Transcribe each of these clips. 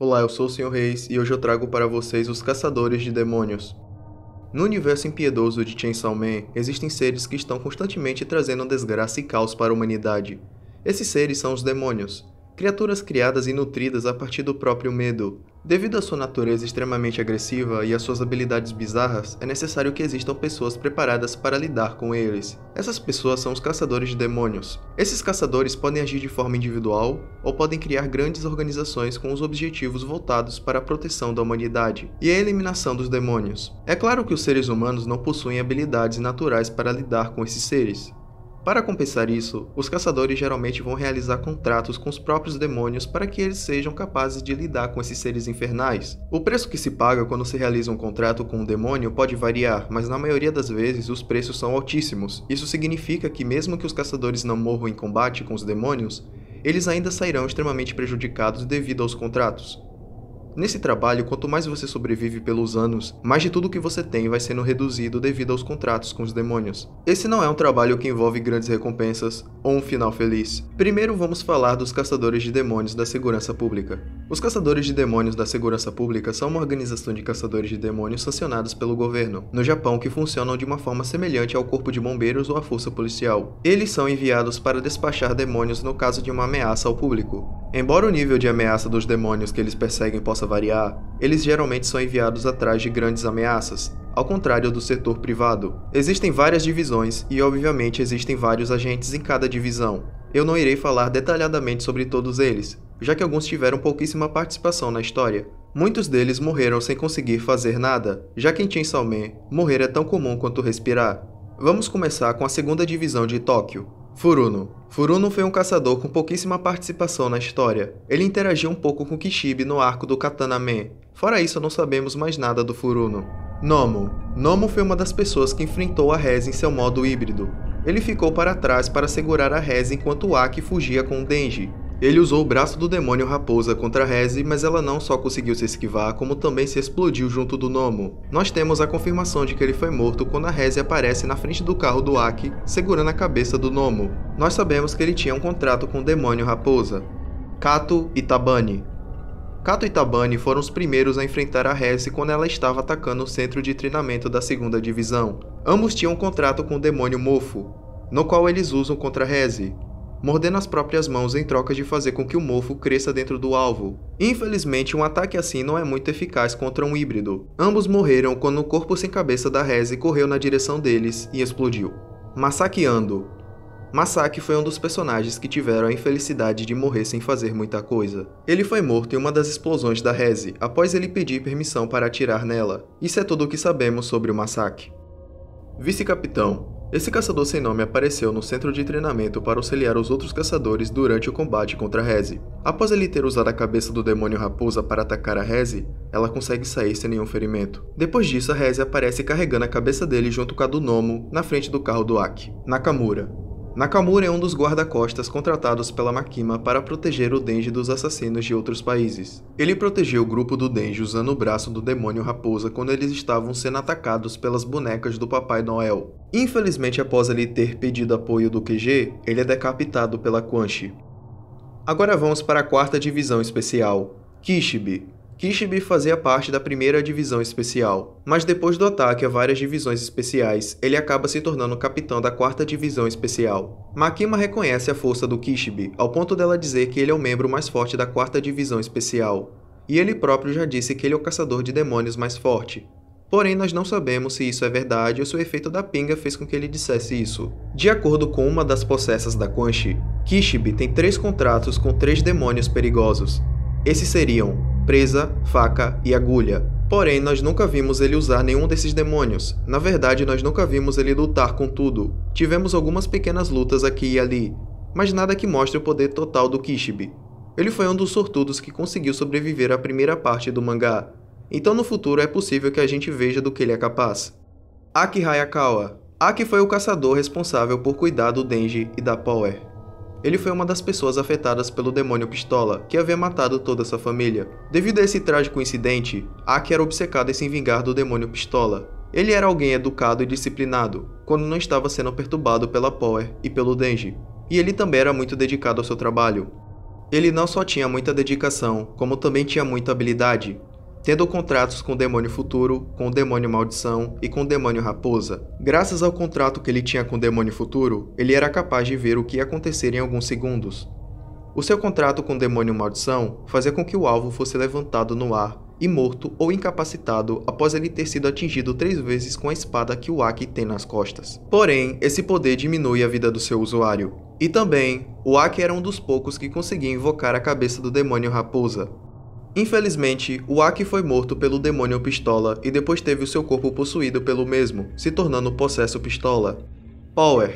Olá, eu sou o Sr. Reis e hoje eu trago para vocês os Caçadores de Demônios. No universo impiedoso de Chainsaw Man, existem seres que estão constantemente trazendo desgraça e caos para a humanidade. Esses seres são os demônios, criaturas criadas e nutridas a partir do próprio medo. Devido à sua natureza extremamente agressiva e às suas habilidades bizarras, é necessário que existam pessoas preparadas para lidar com eles. Essas pessoas são os Caçadores de Demônios. Esses caçadores podem agir de forma individual ou podem criar grandes organizações com os objetivos voltados para a proteção da humanidade e a eliminação dos demônios. É claro que os seres humanos não possuem habilidades naturais para lidar com esses seres. Para compensar isso, os caçadores geralmente vão realizar contratos com os próprios demônios para que eles sejam capazes de lidar com esses seres infernais. O preço que se paga quando se realiza um contrato com um demônio pode variar, mas na maioria das vezes os preços são altíssimos. Isso significa que mesmo que os caçadores não morram em combate com os demônios, eles ainda sairão extremamente prejudicados devido aos contratos. Nesse trabalho, quanto mais você sobrevive pelos anos, mais de tudo que você tem vai sendo reduzido devido aos contratos com os demônios. Esse não é um trabalho que envolve grandes recompensas ou um final feliz. Primeiro vamos falar dos Caçadores de Demônios da Segurança Pública. Os Caçadores de Demônios da Segurança Pública são uma organização de caçadores de demônios sancionados pelo governo, no Japão, que funcionam de uma forma semelhante ao Corpo de Bombeiros ou à Força Policial. Eles são enviados para despachar demônios no caso de uma ameaça ao público. Embora o nível de ameaça dos demônios que eles perseguem possa variar, eles geralmente são enviados atrás de grandes ameaças, ao contrário do setor privado. Existem várias divisões e, obviamente, existem vários agentes em cada divisão. Eu não irei falar detalhadamente sobre todos eles, já que alguns tiveram pouquíssima participação na história. Muitos deles morreram sem conseguir fazer nada, já que em Chainsaw Man, morrer é tão comum quanto respirar. Vamos começar com a segunda divisão de Tóquio. Furuno. Furuno foi um caçador com pouquíssima participação na história. Ele interagiu um pouco com Kishibe no arco do Katana Man. Fora isso, não sabemos mais nada do Furuno. Nomu. Nomu foi uma das pessoas que enfrentou a Rez em seu modo híbrido. Ele ficou para trás para segurar a Rez enquanto Aki fugia com o Denji. Ele usou o braço do demônio raposa contra a Rez, mas ela não só conseguiu se esquivar, como também se explodiu junto do Nomu. Nós temos a confirmação de que ele foi morto quando a Rez aparece na frente do carro do Aki, segurando a cabeça do Nomu. Nós sabemos que ele tinha um contrato com o demônio raposa. Kato e Tabani. Kato e Tabani foram os primeiros a enfrentar a Rez quando ela estava atacando o centro de treinamento da segunda divisão. Ambos tinham um contrato com o demônio Mofo, no qual eles usam contra a Rez, mordendo as próprias mãos em troca de fazer com que o mofo cresça dentro do alvo. Infelizmente, um ataque assim não é muito eficaz contra um híbrido. Ambos morreram quando o corpo sem cabeça da Rez correu na direção deles e explodiu. Masaki Ando. Masaki foi um dos personagens que tiveram a infelicidade de morrer sem fazer muita coisa. Ele foi morto em uma das explosões da Rez, após ele pedir permissão para atirar nela. Isso é tudo o que sabemos sobre o Masaki. Vice-capitão. Esse caçador sem nome apareceu no centro de treinamento para auxiliar os outros caçadores durante o combate contra a Rez. Após ele ter usado a cabeça do demônio raposa para atacar a Rez, ela consegue sair sem nenhum ferimento. Depois disso, a Rez aparece carregando a cabeça dele junto com a do Nomu na frente do carro do Aki. Nakamura. Nakamura é um dos guarda-costas contratados pela Makima para proteger o Denji dos assassinos de outros países. Ele protegeu o grupo do Denji usando o braço do demônio raposa quando eles estavam sendo atacados pelas bonecas do Papai Noel. Infelizmente, após ele ter pedido apoio do QG, ele é decapitado pela Quan Chi. Agora vamos para a quarta divisão especial, Kishibe. Kishibe fazia parte da primeira divisão especial, mas depois do ataque a várias divisões especiais, ele acaba se tornando capitão da quarta divisão especial. Makima reconhece a força do Kishibe, ao ponto dela dizer que ele é o membro mais forte da quarta divisão especial, e ele próprio já disse que ele é o caçador de demônios mais forte. Porém, nós não sabemos se isso é verdade ou se o efeito da pinga fez com que ele dissesse isso. De acordo com uma das possessas da Quan Chi, Kishibe tem 3 contratos com 3 demônios perigosos. Esses seriam presa, faca e agulha. Porém, nós nunca vimos ele usar nenhum desses demônios. Na verdade, nós nunca vimos ele lutar com tudo. Tivemos algumas pequenas lutas aqui e ali, mas nada que mostre o poder total do Kishibe. Ele foi um dos sortudos que conseguiu sobreviver à primeira parte do mangá. Então no futuro é possível que a gente veja do que ele é capaz. Aki Hayakawa. Aki foi o caçador responsável por cuidar do Denji e da Power. Ele foi uma das pessoas afetadas pelo demônio Pistola, que havia matado toda sua família. Devido a esse trágico incidente, Aki era obcecado em se vingar do demônio Pistola. Ele era alguém educado e disciplinado, quando não estava sendo perturbado pela Power e pelo Denji, e ele também era muito dedicado ao seu trabalho. Ele não só tinha muita dedicação, como também tinha muita habilidade, tendo contratos com o Demônio Futuro, com o Demônio Maldição e com o Demônio Raposa. Graças ao contrato que ele tinha com o Demônio Futuro, ele era capaz de ver o que ia acontecer em alguns segundos. O seu contrato com o Demônio Maldição fazia com que o alvo fosse levantado no ar e morto ou incapacitado após ele ter sido atingido 3 vezes com a espada que o Aki tem nas costas. Porém, esse poder diminui a vida do seu usuário. E também, o Aki era um dos poucos que conseguia invocar a cabeça do Demônio Raposa. Infelizmente, o Aki foi morto pelo Demônio Pistola e depois teve o seu corpo possuído pelo mesmo, se tornando o Possesso Pistola. Power.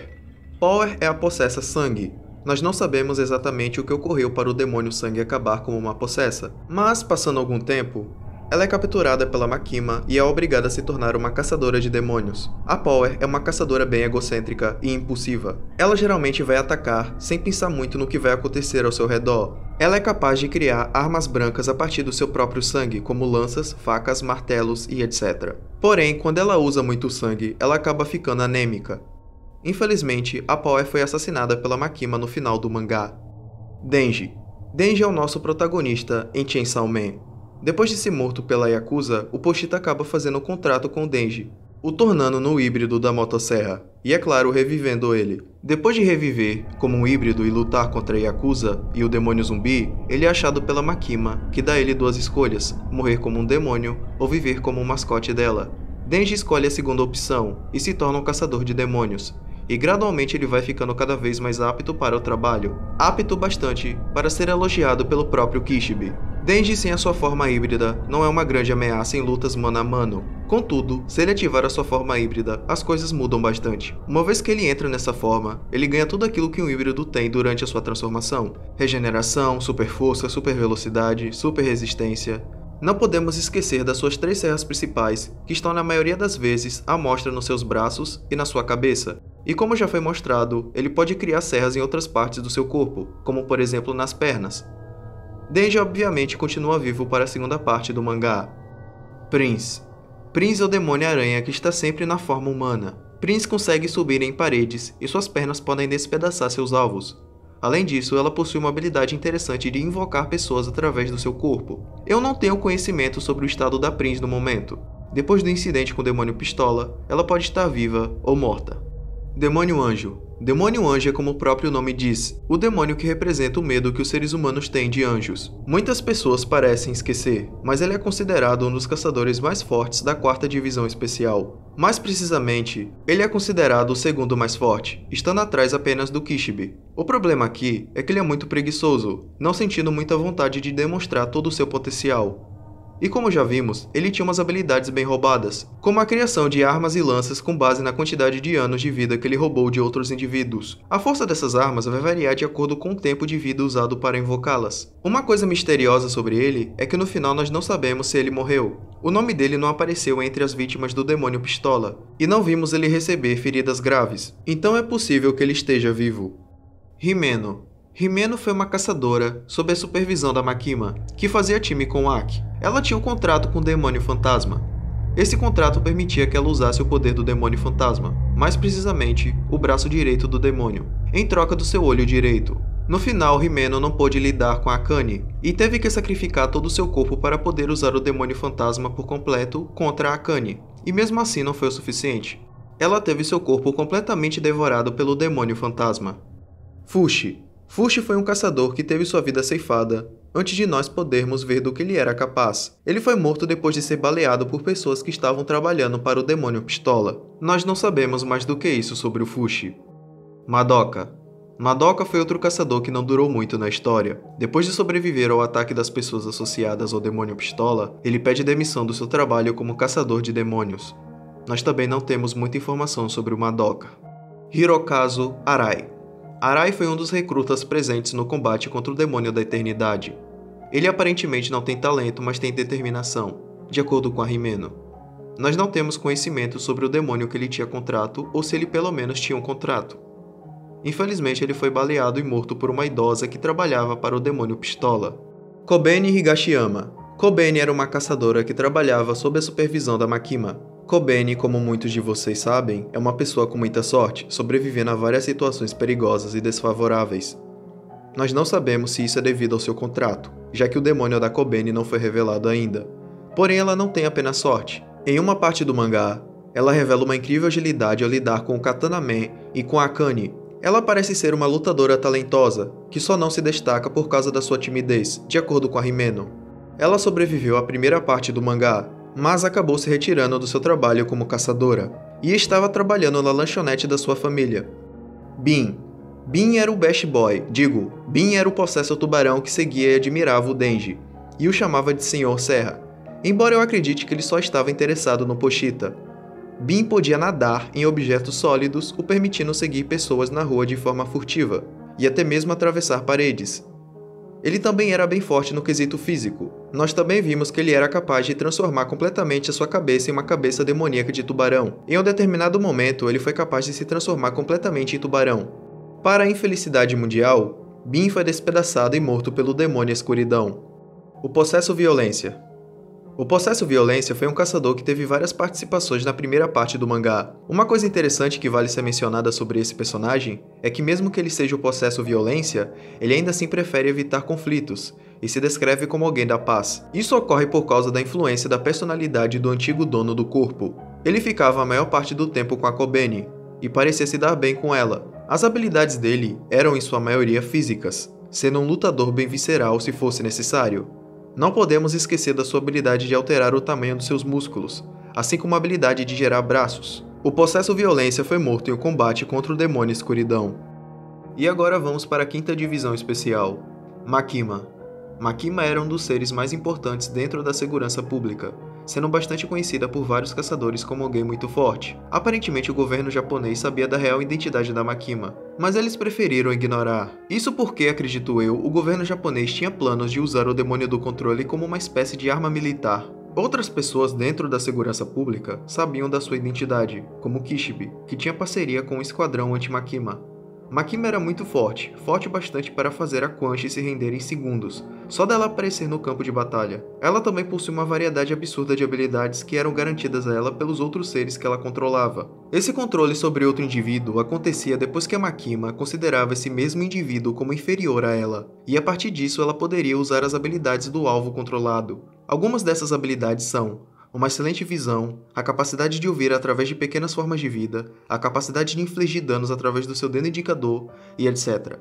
Power é a possessa Sangue. Nós não sabemos exatamente o que ocorreu para o Demônio Sangue acabar como uma possessa, mas, passando algum tempo, ela é capturada pela Makima e é obrigada a se tornar uma caçadora de demônios. A Power é uma caçadora bem egocêntrica e impulsiva. Ela geralmente vai atacar sem pensar muito no que vai acontecer ao seu redor. Ela é capaz de criar armas brancas a partir do seu próprio sangue, como lanças, facas, martelos e etc. Porém, quando ela usa muito sangue, ela acaba ficando anêmica. Infelizmente, a Power foi assassinada pela Makima no final do mangá. Denji. Denji é o nosso protagonista em Chainsaw Man. Depois de ser morto pela Yakuza, o Pochita acaba fazendo um contrato com o Denji, o tornando no híbrido da motosserra, e é claro, revivendo ele. Depois de reviver como um híbrido e lutar contra a Yakuza e o demônio zumbi, ele é achado pela Makima, que dá a ele 2 escolhas, morrer como um demônio ou viver como um mascote dela. Denji escolhe a segunda opção e se torna um caçador de demônios, e gradualmente ele vai ficando cada vez mais apto para o trabalho, apto bastante para ser elogiado pelo próprio Kishibe. Denji sem a sua forma híbrida não é uma grande ameaça em lutas mano a mano. Contudo, se ele ativar a sua forma híbrida, as coisas mudam bastante. Uma vez que ele entra nessa forma, ele ganha tudo aquilo que um híbrido tem durante a sua transformação: regeneração, super força, super velocidade, super resistência. Não podemos esquecer das suas 3 serras principais, que estão na maioria das vezes à mostra nos seus braços e na sua cabeça. E como já foi mostrado, ele pode criar serras em outras partes do seu corpo, como por exemplo nas pernas. Denji obviamente continua vivo para a segunda parte do mangá. Prince. Prince é o demônio-aranha que está sempre na forma humana. Prince consegue subir em paredes e suas pernas podem despedaçar seus alvos. Além disso, ela possui uma habilidade interessante de invocar pessoas através do seu corpo. Eu não tenho conhecimento sobre o estado da Prince no momento. Depois do incidente com o Demônio Pistola, ela pode estar viva ou morta. Demônio Anjo. Demônio Anjo é como o próprio nome diz, o demônio que representa o medo que os seres humanos têm de anjos. Muitas pessoas parecem esquecer, mas ele é considerado um dos caçadores mais fortes da 4ª Divisão Especial. Mais precisamente, ele é considerado o segundo mais forte, estando atrás apenas do Kishibe. O problema aqui é que ele é muito preguiçoso, não sentindo muita vontade de demonstrar todo o seu potencial. E como já vimos, ele tinha umas habilidades bem roubadas, como a criação de armas e lanças com base na quantidade de anos de vida que ele roubou de outros indivíduos. A força dessas armas vai variar de acordo com o tempo de vida usado para invocá-las. Uma coisa misteriosa sobre ele é que no final nós não sabemos se ele morreu. O nome dele não apareceu entre as vítimas do Demônio Pistola, e não vimos ele receber feridas graves, então é possível que ele esteja vivo. Himeno. Himeno foi uma caçadora sob a supervisão da Makima, que fazia time com Aki. Ela tinha um contrato com o Demônio Fantasma. Esse contrato permitia que ela usasse o poder do Demônio Fantasma, mais precisamente, o braço direito do demônio, em troca do seu olho direito. No final, Himeno não pôde lidar com a Akane, e teve que sacrificar todo o seu corpo para poder usar o Demônio Fantasma por completo contra a Akane, e mesmo assim não foi o suficiente. Ela teve seu corpo completamente devorado pelo Demônio Fantasma. Fushi. Fushi foi um caçador que teve sua vida ceifada antes de nós podermos ver do que ele era capaz. Ele foi morto depois de ser baleado por pessoas que estavam trabalhando para o Demônio Pistola. Nós não sabemos mais do que isso sobre o Fushi. Madoka. Madoka foi outro caçador que não durou muito na história. Depois de sobreviver ao ataque das pessoas associadas ao Demônio Pistola, ele pede demissão do seu trabalho como caçador de demônios. Nós também não temos muita informação sobre o Madoka. Hirokazu Arai. Arai foi um dos recrutas presentes no combate contra o Demônio da Eternidade. Ele aparentemente não tem talento, mas tem determinação, de acordo com a Himeno. Nós não temos conhecimento sobre o demônio que ele tinha contrato ou se ele pelo menos tinha um contrato. Infelizmente ele foi baleado e morto por uma idosa que trabalhava para o Demônio Pistola. Kobeni Higashiyama. Kobeni era uma caçadora que trabalhava sob a supervisão da Makima. Kobeni, como muitos de vocês sabem, é uma pessoa com muita sorte, sobrevivendo a várias situações perigosas e desfavoráveis. Nós não sabemos se isso é devido ao seu contrato, já que o demônio da Kobeni não foi revelado ainda. Porém, ela não tem apenas sorte. Em uma parte do mangá, ela revela uma incrível agilidade ao lidar com o Katana Man e com a Akane. Ela parece ser uma lutadora talentosa, que só não se destaca por causa da sua timidez, de acordo com a Himeno. Ela sobreviveu à primeira parte do mangá, mas acabou se retirando do seu trabalho como caçadora, e estava trabalhando na lanchonete da sua família. Bin era o best boy, Bin era o possesso tubarão que seguia e admirava o Denji, e o chamava de Senhor Serra, embora eu acredite que ele só estava interessado no Pochita. Bin podia nadar em objetos sólidos, o permitindo seguir pessoas na rua de forma furtiva, e até mesmo atravessar paredes. Ele também era bem forte no quesito físico. Nós também vimos que ele era capaz de transformar completamente a sua cabeça em uma cabeça demoníaca de tubarão. Em um determinado momento, ele foi capaz de se transformar completamente em tubarão. Para a infelicidade mundial, Bin foi despedaçado e morto pelo demônio escuridão. O Possesso Violência. O Possesso Violência foi um caçador que teve várias participações na primeira parte do mangá. Uma coisa interessante que vale ser mencionada sobre esse personagem é que mesmo que ele seja o Possesso Violência, ele ainda assim prefere evitar conflitos e se descreve como alguém da paz. Isso ocorre por causa da influência da personalidade do antigo dono do corpo. Ele ficava a maior parte do tempo com a Kobeni e parecia se dar bem com ela. As habilidades dele eram em sua maioria físicas, sendo um lutador bem visceral se fosse necessário. Não podemos esquecer da sua habilidade de alterar o tamanho dos seus músculos, assim como a habilidade de gerar braços. O Possesso Violência foi morto em um combate contra o demônio escuridão. E agora vamos para a quinta divisão especial, Makima. Makima era um dos seres mais importantes dentro da segurança pública, sendo bastante conhecida por vários caçadores como alguém muito forte. Aparentemente o governo japonês sabia da real identidade da Makima, mas eles preferiram ignorar. Isso porque, acredito eu, o governo japonês tinha planos de usar o demônio do controle como uma espécie de arma militar. Outras pessoas dentro da segurança pública sabiam da sua identidade, como Kishibe, que tinha parceria com o esquadrão anti-Makima. Makima era muito forte bastante para fazer a Quanchi se render em segundos, só dela aparecer no campo de batalha. Ela também possui uma variedade absurda de habilidades que eram garantidas a ela pelos outros seres que ela controlava. Esse controle sobre outro indivíduo acontecia depois que a Makima considerava esse mesmo indivíduo como inferior a ela, e a partir disso ela poderia usar as habilidades do alvo controlado. Algumas dessas habilidades são uma excelente visão, a capacidade de ouvir através de pequenas formas de vida, a capacidade de infligir danos através do seu dedo indicador e etc.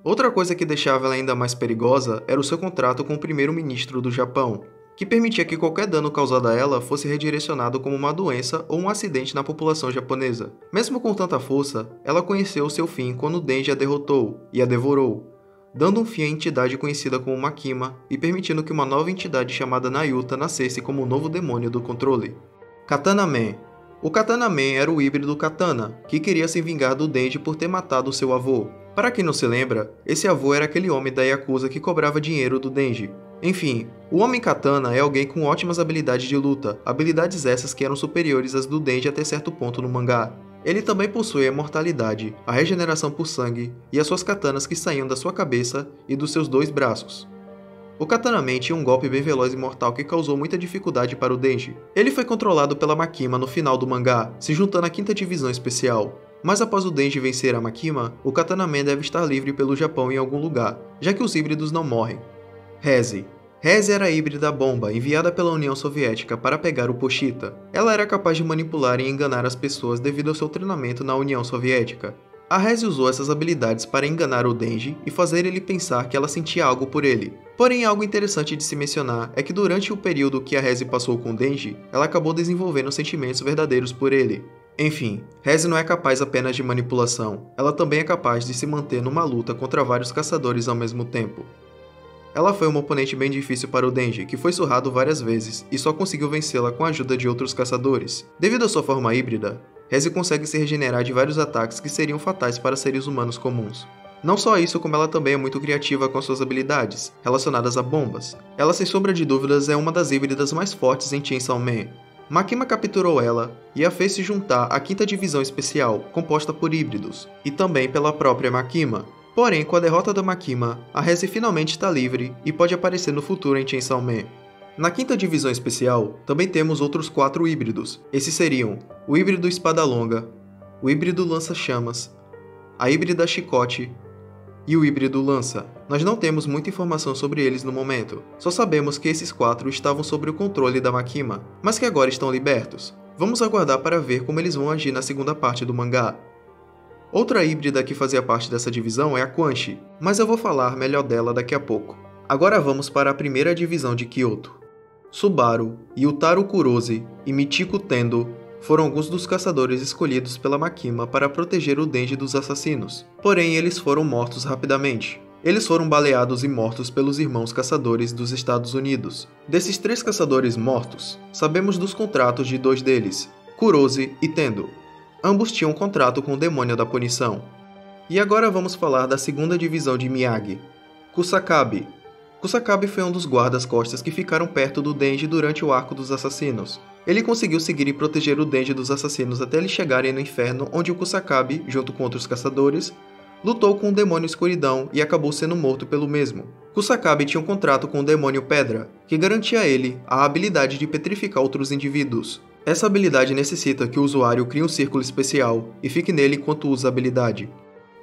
Outra coisa que deixava ela ainda mais perigosa era o seu contrato com o primeiro-ministro do Japão, que permitia que qualquer dano causado a ela fosse redirecionado como uma doença ou um acidente na população japonesa. Mesmo com tanta força, ela conheceu o seu fim quando Denji a derrotou e a devorou, dando um fim à entidade conhecida como Makima e permitindo que uma nova entidade chamada Nayuta nascesse como o novo demônio do controle. Katana Man. O Katana Man era o híbrido Katana, que queria se vingar do Denji por ter matado seu avô. Para quem não se lembra, esse avô era aquele homem da Yakuza que cobrava dinheiro do Denji. Enfim, o Homem Katana é alguém com ótimas habilidades de luta, habilidades essas que eram superiores às do Denji até certo ponto no mangá. Ele também possui a imortalidade, a regeneração por sangue e as suas katanas que saíam da sua cabeça e dos seus dois braços. O Katana Man tinha um golpe bem veloz e mortal que causou muita dificuldade para o Denji. Ele foi controlado pela Makima no final do mangá, se juntando à quinta divisão especial. Mas após o Denji vencer a Makima, o Katana Man deve estar livre pelo Japão em algum lugar, já que os híbridos não morrem. Reze. Reze era a híbrida bomba enviada pela União Soviética para pegar o Pochita. Ela era capaz de manipular e enganar as pessoas devido ao seu treinamento na União Soviética. A Reze usou essas habilidades para enganar o Denji e fazer ele pensar que ela sentia algo por ele. Porém, algo interessante de se mencionar é que durante o período que a Reze passou com o Denji, ela acabou desenvolvendo sentimentos verdadeiros por ele. Enfim, Reze não é capaz apenas de manipulação, ela também é capaz de se manter numa luta contra vários caçadores ao mesmo tempo. Ela foi uma oponente bem difícil para o Denji, que foi surrado várias vezes e só conseguiu vencê-la com a ajuda de outros caçadores. Devido à sua forma híbrida, Reze consegue se regenerar de vários ataques que seriam fatais para seres humanos comuns. Não só isso, como ela também é muito criativa com suas habilidades, relacionadas a bombas. Ela, sem sombra de dúvidas, é uma das híbridas mais fortes em Chainsaw Man. Makima capturou ela e a fez se juntar à quinta divisão especial, composta por híbridos, e também pela própria Makima. Porém, com a derrota da Makima, a Reze finalmente está livre e pode aparecer no futuro em Chainsaw Man. Na quinta divisão especial, também temos outros 4 híbridos. Esses seriam o híbrido Espada Longa, o híbrido Lança-Chamas, a híbrida Chicote, e o híbrido lança. Nós não temos muita informação sobre eles no momento, só sabemos que esses 4 estavam sob o controle da Makima, mas que agora estão libertos. Vamos aguardar para ver como eles vão agir na segunda parte do mangá. Outra híbrida que fazia parte dessa divisão é a Quan Chi, mas eu vou falar melhor dela daqui a pouco. Agora vamos para a primeira divisão de Kyoto. Subaru, Yutaro Kurose e Michiko Tendo foram alguns dos caçadores escolhidos pela Makima para proteger o Denji dos assassinos, porém eles foram mortos rapidamente. Eles foram baleados e mortos pelos irmãos caçadores dos Estados Unidos. Desses 3 caçadores mortos, sabemos dos contratos de 2 deles, Kurose e Tendo. Ambos tinham um contrato com o Demônio da Punição. E agora vamos falar da segunda divisão de Miyagi, Kusakabe. Kusakabe foi um dos guardas-costas que ficaram perto do Denji durante o arco dos assassinos. Ele conseguiu seguir e proteger o Denji dos assassinos até eles chegarem no inferno, onde o Kusakabe, junto com outros caçadores, lutou com o Demônio Escuridão e acabou sendo morto pelo mesmo. Kusakabe tinha um contrato com o Demônio Pedra, que garantia a ele a habilidade de petrificar outros indivíduos. Essa habilidade necessita que o usuário crie um círculo especial e fique nele enquanto usa a habilidade.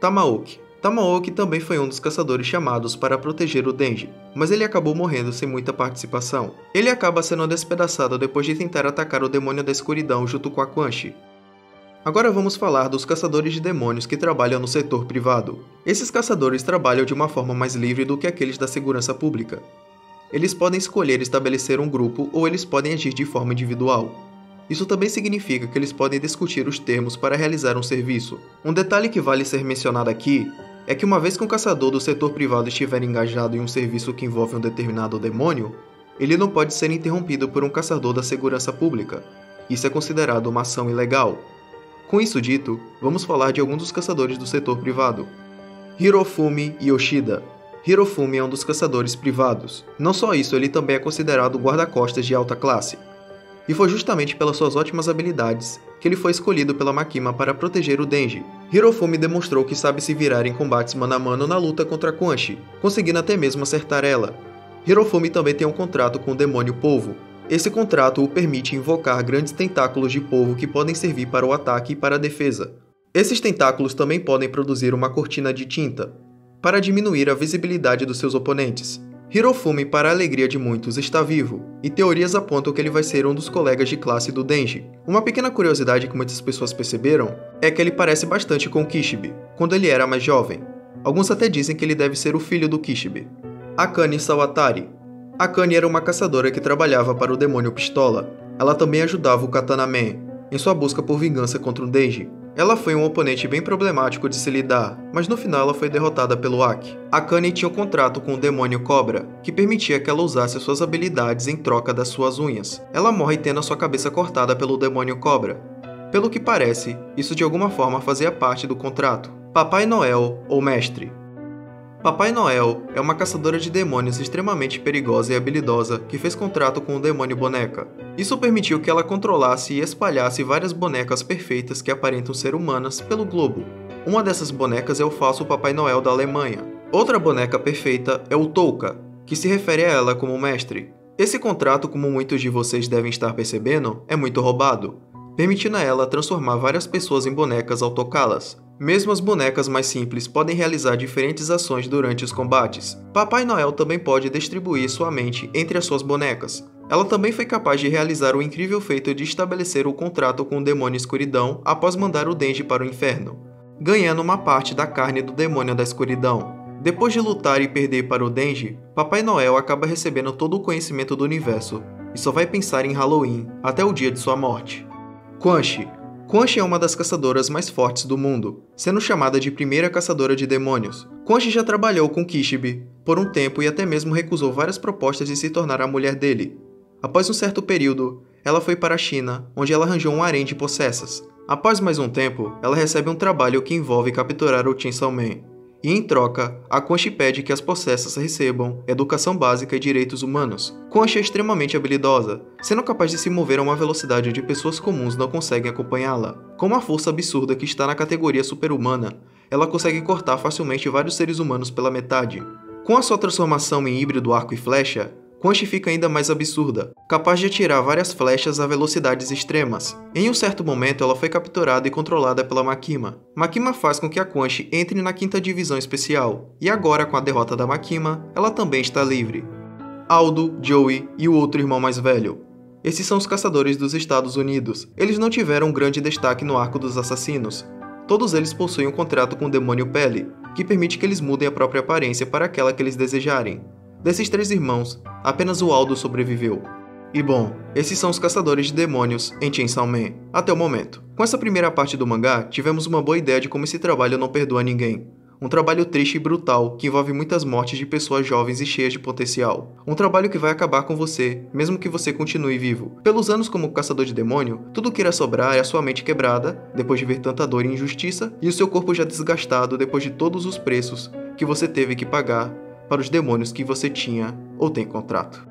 Tamaoki. Tamaoki também foi um dos caçadores chamados para proteger o Denji, mas ele acabou morrendo sem muita participação. Ele acaba sendo despedaçado depois de tentar atacar o Demônio da Escuridão junto com a Quan Chi. Agora vamos falar dos caçadores de demônios que trabalham no setor privado. Esses caçadores trabalham de uma forma mais livre do que aqueles da segurança pública. Eles podem escolher estabelecer um grupo ou eles podem agir de forma individual. Isso também significa que eles podem discutir os termos para realizar um serviço. Um detalhe que vale ser mencionado aqui é que uma vez que um caçador do setor privado estiver engajado em um serviço que envolve um determinado demônio, ele não pode ser interrompido por um caçador da segurança pública. Isso é considerado uma ação ilegal. Com isso dito, vamos falar de alguns dos caçadores do setor privado. Hirofumi Yoshida. Hirofumi é um dos caçadores privados. Não só isso, ele também é considerado guarda-costas de alta classe. E foi justamente pelas suas ótimas habilidades que ele foi escolhido pela Makima para proteger o Denji. Hirofumi demonstrou que sabe se virar em combates mano a mano na luta contra a Quan Chi, conseguindo até mesmo acertar ela. Hirofumi também tem um contrato com o Demônio Polvo. Esse contrato o permite invocar grandes tentáculos de polvo que podem servir para o ataque e para a defesa. Esses tentáculos também podem produzir uma cortina de tinta, para diminuir a visibilidade dos seus oponentes. Hirofumi, para a alegria de muitos, está vivo, e teorias apontam que ele vai ser um dos colegas de classe do Denji. Uma pequena curiosidade que muitas pessoas perceberam é que ele parece bastante com Kishibe, quando ele era mais jovem. Alguns até dizem que ele deve ser o filho do Kishibe. Akane Sawatari. Akane era uma caçadora que trabalhava para o Demônio Pistola. Ela também ajudava o Katana Man em sua busca por vingança contra o Denji. Ela foi um oponente bem problemático de se lidar, mas no final ela foi derrotada pelo Aki. Akane tinha um contrato com o Demônio Cobra, que permitia que ela usasse suas habilidades em troca das suas unhas. Ela morre tendo a sua cabeça cortada pelo Demônio Cobra. Pelo que parece, isso de alguma forma fazia parte do contrato. Papai Noel, ou Mestre. Papai Noel é uma caçadora de demônios extremamente perigosa e habilidosa que fez contrato com o Demônio Boneca. Isso permitiu que ela controlasse e espalhasse várias bonecas perfeitas que aparentam ser humanas pelo globo. Uma dessas bonecas é o falso Papai Noel da Alemanha. Outra boneca perfeita é o Touka, que se refere a ela como mestre. Esse contrato, como muitos de vocês devem estar percebendo, é muito roubado, permitindo a ela transformar várias pessoas em bonecas ao tocá-las. Mesmo as bonecas mais simples podem realizar diferentes ações durante os combates. Papai Noel também pode distribuir sua mente entre as suas bonecas. Ela também foi capaz de realizar o incrível feito de estabelecer o contrato com o Demônio Escuridão após mandar o Denji para o inferno, ganhando uma parte da carne do Demônio da Escuridão. Depois de lutar e perder para o Denji, Papai Noel acaba recebendo todo o conhecimento do universo e só vai pensar em Halloween até o dia de sua morte. Quan Chi. Quan Chi é uma das caçadoras mais fortes do mundo, sendo chamada de primeira caçadora de demônios. Quan Chi já trabalhou com Kishibe por um tempo e até mesmo recusou várias propostas de se tornar a mulher dele. Após um certo período, ela foi para a China, onde ela arranjou um harém de possessas. Após mais um tempo, ela recebe um trabalho que envolve capturar o Chainsaw Man. E em troca, a Quan Chi pede que as possessas recebam educação básica e direitos humanos. Quan Chi é extremamente habilidosa, sendo capaz de se mover a uma velocidade onde pessoas comuns não conseguem acompanhá-la. Com uma força absurda que está na categoria super-humana, ela consegue cortar facilmente vários seres humanos pela metade. Com a sua transformação em híbrido arco e flecha, Quan Chi fica ainda mais absurda, capaz de atirar várias flechas a velocidades extremas. Em um certo momento, ela foi capturada e controlada pela Makima. Makima faz com que a Quan Chi entre na 5ª Divisão Especial, e agora, com a derrota da Makima, ela também está livre. Aldo, Joey e o outro irmão mais velho. Esses são os caçadores dos Estados Unidos. Eles não tiveram um grande destaque no arco dos assassinos. Todos eles possuem um contrato com o demônio Pele, que permite que eles mudem a própria aparência para aquela que eles desejarem. Desses 3 irmãos, apenas o Aldo sobreviveu. E bom, esses são os caçadores de demônios em Chainsaw Man, até o momento. Com essa primeira parte do mangá, tivemos uma boa ideia de como esse trabalho não perdoa ninguém. Um trabalho triste e brutal, que envolve muitas mortes de pessoas jovens e cheias de potencial. Um trabalho que vai acabar com você, mesmo que você continue vivo. Pelos anos como caçador de demônio, tudo o que irá sobrar é a sua mente quebrada, depois de ver tanta dor e injustiça, e o seu corpo já desgastado depois de todos os preços que você teve que pagar para os demônios que você tinha ou tem contrato.